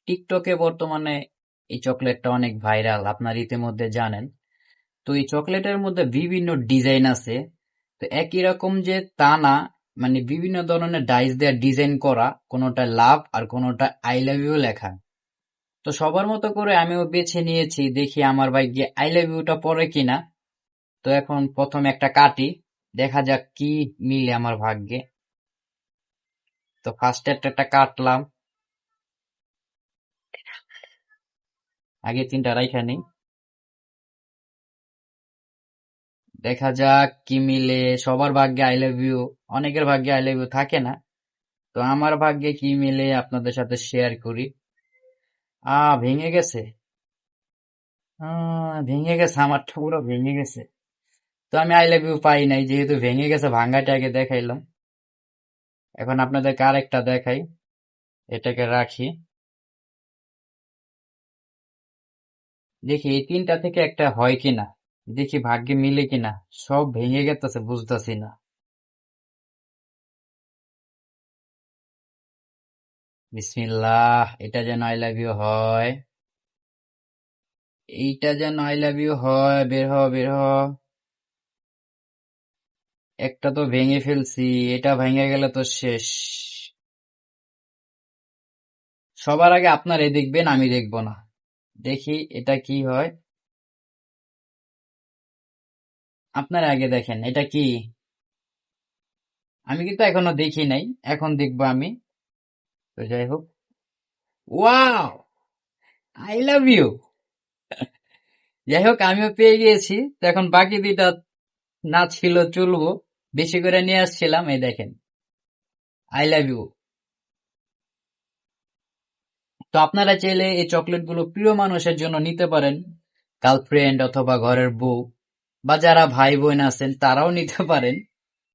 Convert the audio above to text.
টিকটকে বর্তমানে এই চকলেটটা অনেক ভাইরাল, আপনারা ইতিমধ্যে জানেন। তো এই চকলেটের মধ্যে বিভিন্ন ডিজাইন আছে। তো একই রকম যে তা না, মানে বিভিন্ন ধরনের ডাইস দিয়ে ডিজাইন করা, কোনোটা লাভ আর কোনোটা আই লাভ ইউ লেখা। তো সবার মতো করে আমিও বেছে নিয়েছি, দেখি আমার ভাগ্যে আই লাভ ইউটা পড়ে কিনা। তো এখন প্রথমে একটা কাটি, দেখা যাক কি মিলে আমার ভাগ্যে। তো ফার্স্ট একটা কাটলাম, আগে তিনটা রাইখা নেই, দেখা যাক কি মিলে। সবার ভাগ্যে আই লাভ ইউ, অনেকের ভাগ্যে আই লাভ ইউ থাকে না। তো আমার ভাগ্যে কি মিলে আপনাদের সাথে শেয়ার করি। ভেঙে গেছে। ভেঙে গেছে, আমারটা পুরো ভেঙে গেছে। তো আমি আই লাভ ইউ পাই নাই, যেহেতু ভেঙে গেছে ভাঙ্গাটা আগে দেখাইলাম। এখন আপনাদেরকে আরেকটা দেখাই, এটাকে রাখি, দেখি এই তিনটা থেকে একটা হয় কিনা, দেখি ভাগ্যে মিলে কিনা। সব ভেঙে গেছে, বুঝতেছি না। বিসমিল্লাহ, এটা যেন আই লাভ ইউ হয়, এইটা যেন আই লাভ ইউ হয়। বের হ, বের হ। একটা তো ভেঙে ফেলছি, এটা ভেঙে গেলে তো শেষ। সবার আগে আপনারাই দেখবেন, আমি দেখবো না। দেখি এটা কি হয়, আপনারা আগে দেখেন এটা কি। আমি কিন্তু এখনো দেখি নাই, এখন দেখবো আমি। তো যাই হোক, ওয়াও, আই লাভ ইউ। যাই হোক, আমিও পেয়ে গিয়েছি। তো এখন বাকি দুইটা না ছিল চলবো, বেশি করে নিয়ে আসছিলাম। এই দেখেন, আই লাভ ইউ। তো আপনারা চাইলে এই চকলেট গুলো প্রিয় মানুষের জন্য নিতে পারেন, গার্লফ্রেন্ড অথবা ঘরের বউ, বা যারা ভাই বোন আছেন তারাও নিতে পারেন।